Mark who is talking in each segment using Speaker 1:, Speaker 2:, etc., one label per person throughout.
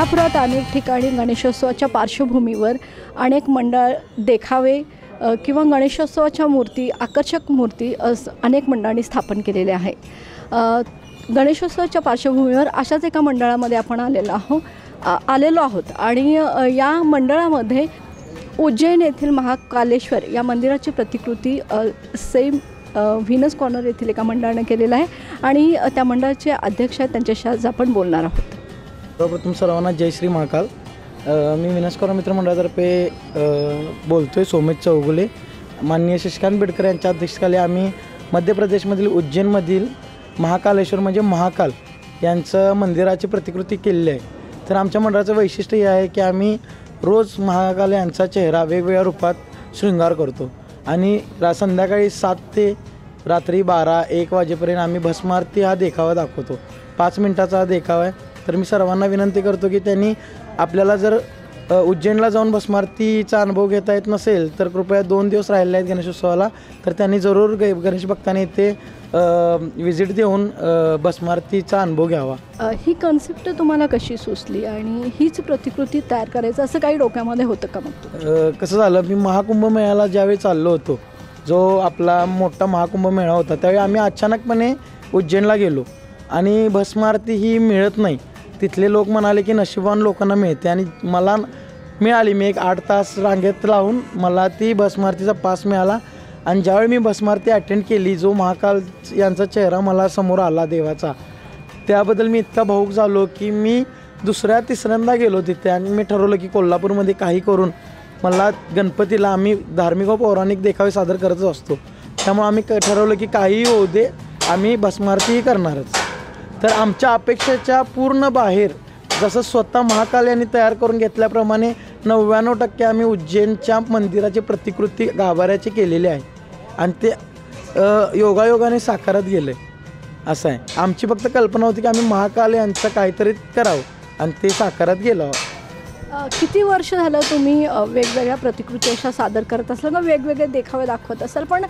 Speaker 1: कोल्हापुरात अनेक ठिकाणी गणेशोत्सवाच्या पार्श्वभूमीवर अनेक मंडळ देखावे किंवा गणेशोत्सवाच्या मूर्ती आकर्षक मूर्ती अनेक मंडळांनी स्थापन केलेले आहे। गणेशोत्सवाच्या पार्श्वभूमीवर अशाच एका मंडळामध्ये आपण आलेलो आहोत आणि या मंडळामध्ये उज्जैन येथील महाकालेश्वर या मंदिराची प्रतिकृती सेम व्हीनस कॉर्नर येथील एका मंडळाने केलेला आहे आणि त्या मंडळाचे अध्यक्ष आहेत, त्यांच्याशी आज आपण बोलणार आहोत।
Speaker 2: सर्वप्रथम सर्वांना जय श्री महाकाल। मी व्हीनस कॉर्नर मित्रमंडळातर्फे बोलतोय सोमेश चौगुले। माननीय शशिकांत बेडकर यांच्या अध्यक्षतेखाली आम्ही मध्य प्रदेशमधील उज्जैनमधील महाकालेश्वर म्हणजे महाकाल यांचं मंदिराची प्रतिकृती केलेली आहे। तर आमच्या मंडळाचं वैशिष्ट्य हे आहे की आम्ही रोज महाकाल यांचा चेहरा वेगवेगळ्या रूपात शृंगार करतो आणि संध्याकाळी 7 ते रात्री 12-1 वाजेपर्यंत आम्ही भस्मारती हा देखावा दाखवतो। 5 मिनिटाचा हा देखावा आहे। तर मी सर्वांना विनंती करतो की त्यांनी आपल्याला जर उज्जैनला जाऊन भस्मारतीचा अनुभव घेता येत नसेल तर कृपया 2 दिवस राहिले आहेत गणेशोत्सवाला, तर त्यांनी जरूर गणेश भक्तांनी इथे विजिट देऊन भस्मारतीचा अनुभव घ्यावा।
Speaker 1: ही कन्सेप्ट तुम्हाला कशी सुचली आणि हीच प्रतिकृती तयार करायचं असं काही डोक्यामध्ये होतं का? मग
Speaker 2: कसं झालं, मी महाकुंभ मेळ्याला ज्यावेळी चाललो होतो, जो आपला मोठा महाकुंभ मेळा होता, त्यावेळी आम्ही अचानकपणे उज्जैनला गेलो आणि भस्मारती ही मिळत नाही। तिथले लोक म्हणाले की नशिबान लोकांना मिळते आणि मला मिळाली। मी एक 8 तास रांगेत राहून मला ती भस्मारतीचा पास मिळाला आणि ज्यावेळी मी भस्मारती अटेंड केली, जो महाकाल यांचा चेहरा मला समोर आला देवाचा, त्याबद्दल मी इतका भावूक झालो की मी तिसऱ्यांदा गेलो तिथे आणि मी ठरवलं की कोल्हापूरमध्ये काही करून मला गणपतीला आम्ही धार्मिक व पौराणिक देखावे सादर करतच असतो, त्यामुळे आम्ही ठरवलं की काहीही होऊ दे, आम्ही भस्मारतीही करणारच। तर आमच्या अपेक्षेच्या पूर्ण बाहेर जसं स्वतः महाकाल यांनी तयार करून घेतल्याप्रमाणे 99% आम्ही उज्जैनच्या मंदिराची प्रतिकृती गाभाऱ्याची केलेली आहे आणि ते योगायोगाने साकारत गेले। असं आहे, आमची फक्त कल्पना होती की आम्ही महाकाल यांचं काहीतरी करावं आणि ते साकारत गेलो।
Speaker 1: किती वर्ष झालं तुम्ही वेगवेगळ्या प्रतिकृती अशा सादर करत असाल का वेगवेगळे देखावे दाखवत असाल, पण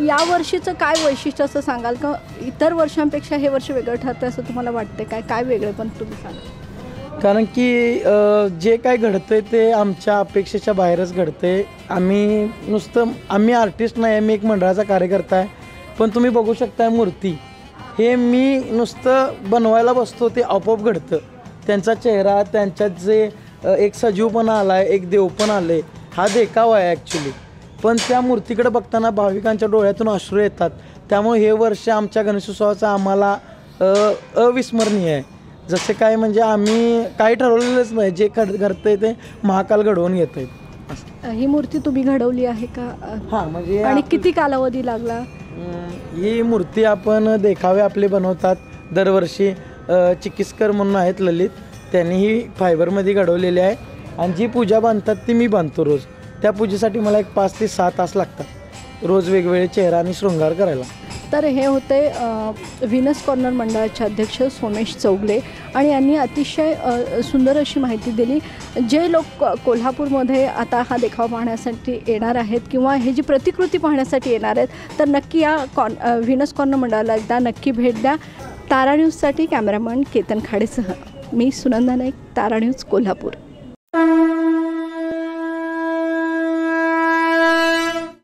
Speaker 1: या वर्षीचं काय वैशिष्ट्य असं सांगाल का? इतर वर्षांपेक्षा हे वर्ष वेगळं ठरतं असं तुम्हाला वाटतं? काय वेगळं पण तुम्ही सांगा।
Speaker 2: कारण की जे काय घडतंय ते आमच्या अपेक्षेच्या बाहेरच घडतंय। आम्ही आर्टिस्ट नाही आहे, मी एक मंडळाचा कार्यकर्ता आहे, पण तुम्ही बघू शकताय मूर्ती हे मी नुसतं बनवायला बसतो ते आपोआप घडतं। त्यांचा चेहरा, त्यांच्यात जे एक सजीवपणा आला आहे, एक देवपण आलं आहे, हा देखावा आहे ॲक्च्युली। पण त्या मूर्तीकडे बघताना भाविकांच्या डोळ्यातून अश्रू येतात, त्यामुळे हे वर्ष आमच्या गणेशोत्सवाचं आम्हाला अविस्मरणीय आहे। जसे काय म्हणजे आम्ही काही ठरवलेलंच नाही, जे घडतंय ते महाकाल घडवून घेत आहेत।
Speaker 1: ही मूर्ती तुम्ही घडवली आहे का?
Speaker 2: हां, म्हणजे
Speaker 1: आणि किती कालावधी लागला?
Speaker 2: ही मूर्ती आपण देखावे आपले बनवतात दरवर्षी। चिकित्सकर म्हणून आहेत ललित, त्यांनी ही फायबरमध्ये घडवलेली आहे आणि जी पूजा बांधतात ती मी बांधतो रोज। त्या पूजेसाठी मला एक 5 ते 6 तास लागतात रोज वेगवेगळे चेहरा आणि शृंगार करायला।
Speaker 1: तर हे होते व्हीनस कॉर्नर मंडळाचे अध्यक्ष सोमेश चौगुले आणि यांनी अतिशय सुंदर अशी माहिती दिली। जे लोक कोल्हापूरमध्ये आता हा देखावा पाहण्यासाठी येणार आहेत किंवा हे जी प्रतिकृती पाहण्यासाठी येणार आहेत, तर नक्की या व्हीनस कॉर्नर मंडळाला एकदा नक्की भेट द्या। तारा न्यूजसाठी कॅमेरामन केतन खाडेसह मी सुनंदा नाईक, तारा न्यूज कोल्हापूर।